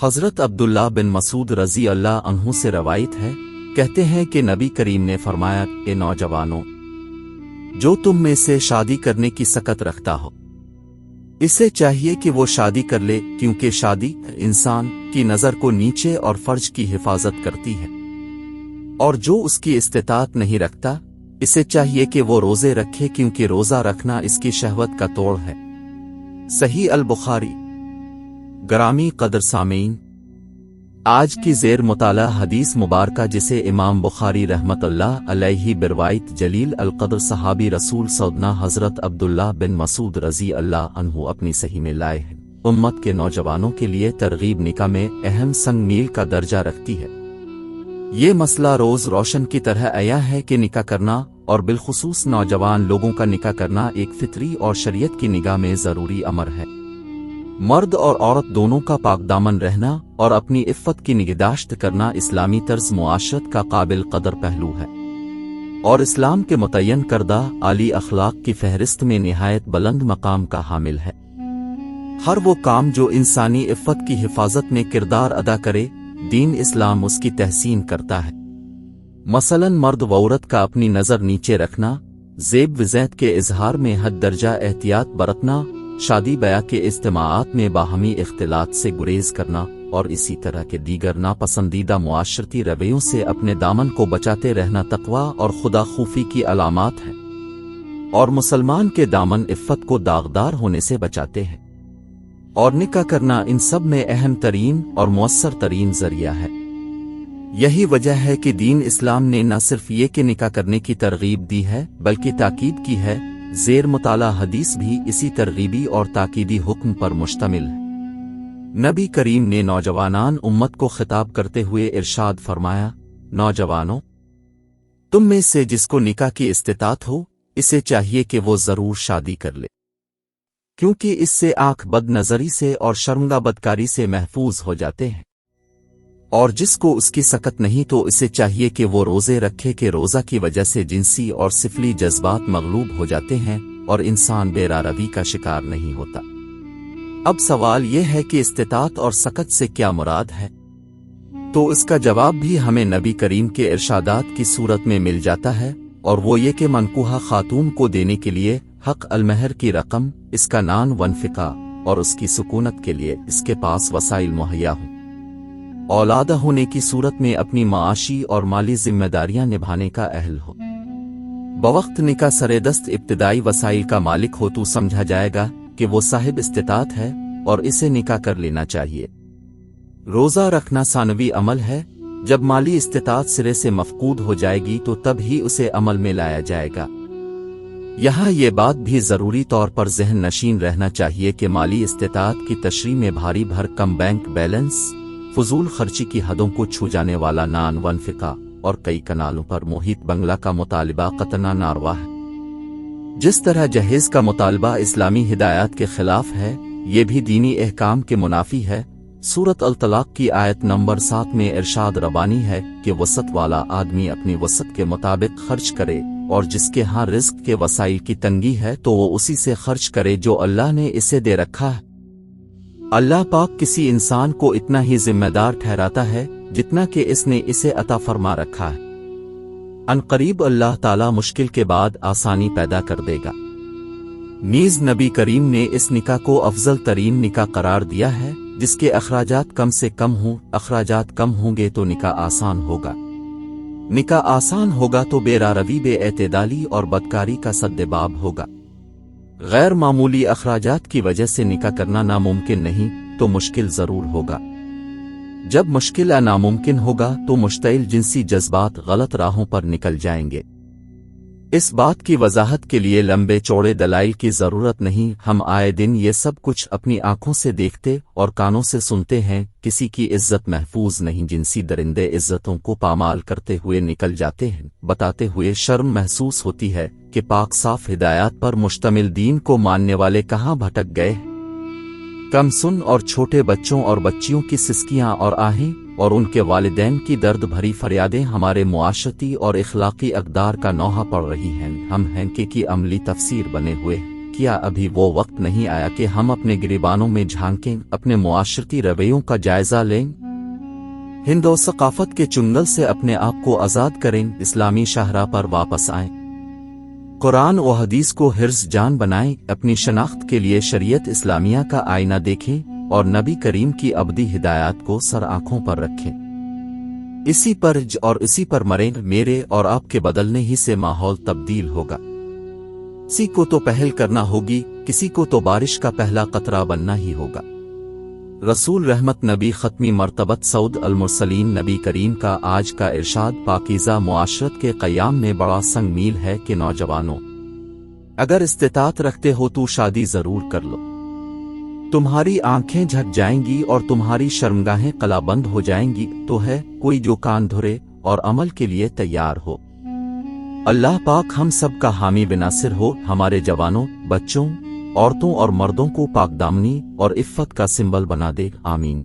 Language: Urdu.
حضرت عبداللہ بن مسعود رضی اللہ عنہ سے روایت ہے، کہتے ہیں کہ نبی کریم نے فرمایا کہ نوجوانوں، جو تم میں سے شادی کرنے کی سکت رکھتا ہو اسے چاہیے کہ وہ شادی کر لے، کیونکہ شادی انسان کی نظر کو نیچے اور فرج کی حفاظت کرتی ہے، اور جو اس کی استطاعت نہیں رکھتا اسے چاہیے کہ وہ روزے رکھے، کیونکہ روزہ رکھنا اس کی شہوت کا توڑ ہے۔ صحیح البخاری۔ گرامی قدر سامعین، آج کی زیر مطالعہ حدیث مبارکہ جسے امام بخاری رحمت اللہ علیہ بروایت جلیل القدر صحابی رسول سیدنا حضرت عبداللہ بن مسعود رضی اللہ عنہ اپنی صحیح میں لائے ہیں، امت کے نوجوانوں کے لیے ترغیب نکاح میں اہم سنگ میل کا درجہ رکھتی ہے۔ یہ مسئلہ روز روشن کی طرح عیاں ہے کہ نکاح کرنا اور بالخصوص نوجوان لوگوں کا نکاح کرنا ایک فطری اور شریعت کی نگاہ میں ضروری امر ہے۔ مرد اور عورت دونوں کا پاک دامن رہنا اور اپنی عفت کی نگہداشت کرنا اسلامی طرز معاشرت کا قابل قدر پہلو ہے، اور اسلام کے متعین کردہ عالی اخلاق کی فہرست میں نہایت بلند مقام کا حامل ہے۔ ہر وہ کام جو انسانی عفت کی حفاظت میں کردار ادا کرے، دین اسلام اس کی تحسین کرتا ہے۔ مثلاً مرد و عورت کا اپنی نظر نیچے رکھنا، زیب و زینت کے اظہار میں حد درجہ احتیاط برتنا، شادی بیاہ کے اجتماعات میں باہمی اختلاط سے گریز کرنا، اور اسی طرح کے دیگر ناپسندیدہ معاشرتی رویوں سے اپنے دامن کو بچاتے رہنا تقویٰ اور خدا خوفی کی علامات ہیں، اور مسلمان کے دامن عفت کو داغدار ہونے سے بچاتے ہیں، اور نکاح کرنا ان سب میں اہم ترین اور مؤثر ترین ذریعہ ہے۔ یہی وجہ ہے کہ دین اسلام نے نہ صرف یہ کہ نکاح کرنے کی ترغیب دی ہے بلکہ تاکید کی ہے۔ زیر مطالعہ حدیث بھی اسی ترغیبی اور تاکیدی حکم پر مشتمل ہے۔ نبی کریم نے نوجوانان امت کو خطاب کرتے ہوئے ارشاد فرمایا، نوجوانوں، تم میں سے جس کو نکاح کی استطاعت ہو اسے چاہیے کہ وہ ضرور شادی کر لے، کیونکہ اس سے آنکھ بد نظری سے اور شرمگاہ بدکاری سے محفوظ ہو جاتے ہیں، اور جس کو اس کی سکت نہیں تو اسے چاہیے کہ وہ روزے رکھے، کہ روزہ کی وجہ سے جنسی اور سفلی جذبات مغلوب ہو جاتے ہیں اور انسان بے روی کا شکار نہیں ہوتا۔ اب سوال یہ ہے کہ استطاعت اور سکت سے کیا مراد ہے؟ تو اس کا جواب بھی ہمیں نبی کریم کے ارشادات کی صورت میں مل جاتا ہے، اور وہ یہ کہ منکوحہ خاتون کو دینے کے لیے حق المہر کی رقم، اس کا نان ونفقہ، اور اس کی سکونت کے لیے اس کے پاس وسائل مہیا ہوں، اولادہ ہونے کی صورت میں اپنی معاشی اور مالی ذمہ داریاں نبھانے کا اہل ہو۔ بوقت نکاح سر دست ابتدائی وسائل کا مالک ہو تو سمجھا جائے گا کہ وہ صاحب استطاعت ہے اور اسے نکاح کر لینا چاہیے۔ روزہ رکھنا ثانوی عمل ہے، جب مالی استطاعت سرے سے مفقود ہو جائے گی تو تب ہی اسے عمل میں لایا جائے گا۔ یہاں یہ بات بھی ضروری طور پر ذہن نشین رہنا چاہیے کہ مالی استطاعت کی تشریح میں بھاری بھرکم بینک بیلنس، فضول خرچی کی حدوں کو چھو جانے والا نان ونفقہ اور کئی کنالوں پر محیط بنگلہ کا مطالبہ قطعاً ناروا ہے۔ جس طرح جہیز کا مطالبہ اسلامی ہدایات کے خلاف ہے، یہ بھی دینی احکام کے منافی ہے۔ سورۃ الطلاق کی آیت نمبر 7 میں ارشاد ربانی ہے کہ وسعت والا آدمی اپنی وسعت کے مطابق خرچ کرے، اور جس کے ہاں رزق کے وسائل کی تنگی ہے تو وہ اسی سے خرچ کرے جو اللہ نے اسے دے رکھا ہے۔ اللہ پاک کسی انسان کو اتنا ہی ذمہ دار ٹھہراتا ہے جتنا کہ اس نے اسے عطا فرما رکھا ہے۔ عنقریب اللہ تعالی مشکل کے بعد آسانی پیدا کر دے گا۔ نیز نبی کریم نے اس نکاح کو افضل ترین نکاح قرار دیا ہے جس کے اخراجات کم سے کم ہوں۔ اخراجات کم ہوں گے تو نکاح آسان ہوگا، نکاح آسان ہوگا تو بے روی، بے اعتدالی اور بدکاری کا سدباب ہوگا۔ غیر معمولی اخراجات کی وجہ سے نکاح کرنا ناممکن نہیں تو مشکل ضرور ہوگا۔ جب مشکل ناممکن ہوگا تو مشتعل جنسی جذبات غلط راہوں پر نکل جائیں گے۔ اس بات کی وضاحت کے لیے لمبے چوڑے دلائل کی ضرورت نہیں، ہم آئے دن یہ سب کچھ اپنی آنکھوں سے دیکھتے اور کانوں سے سنتے ہیں۔ کسی کی عزت محفوظ نہیں، جنسی درندے عزتوں کو پامال کرتے ہوئے نکل جاتے ہیں، بتاتے ہوئے شرم محسوس ہوتی ہے کہ پاک صاف ہدایات پر مشتمل دین کو ماننے والے کہاں بھٹک گئے۔ کم سن اور چھوٹے بچوں اور بچیوں کی سسکیاں اور آہیں اور ان کے والدین کی درد بھری فریادیں ہمارے معاشرتی اور اخلاقی اقدار کا نوحہ پڑ رہی ہیں۔ ہم ہیں کہ کی عملی تفسیر بنے ہوئے کیا ابھی وہ وقت نہیں آیا کہ ہم اپنے گریبانوں میں جھانکیں، اپنے معاشرتی رویوں کا جائزہ لیں، ہند و ثقافت کے چنگل سے اپنے آپ کو آزاد کریں، اسلامی شاہراہ پر واپس آئیں، قرآن و حدیث کو حرز جان بنائیں، اپنی شناخت کے لیے شریعت اسلامیہ کا آئینہ دیکھیں اور نبی کریم کی ابدی ہدایات کو سر آنکھوں پر رکھیں، اسی پر اور اسی پر مریں، میرے اور آپ کے بدلنے ہی سے ماحول تبدیل ہوگا۔ کسی کو تو پہل کرنا ہوگی، کسی کو تو بارش کا پہلا قطرہ بننا ہی ہوگا۔ رسول رحمت نبی ختمی مرتبت سعود المرسلین نبی کریم کا آج کا ارشاد پاکیزہ معاشرت کے قیام میں بڑا سنگ میل ہے کہ نوجوانوں، اگر استطاعت رکھتے ہو تو شادی ضرور کر لو، تمہاری آنکھیں جھک جائیں گی اور تمہاری شرمگاہیں قلع بند ہو جائیں گی، تو ہے کوئی جو کان دھرے اور عمل کے لیے تیار ہو۔ اللہ پاک ہم سب کا حامی بناصر ہو، ہمارے جوانوں، بچوں، عورتوں اور مردوں کو پاک دامنی اور عفت کا سمبل بنا دے، آمین۔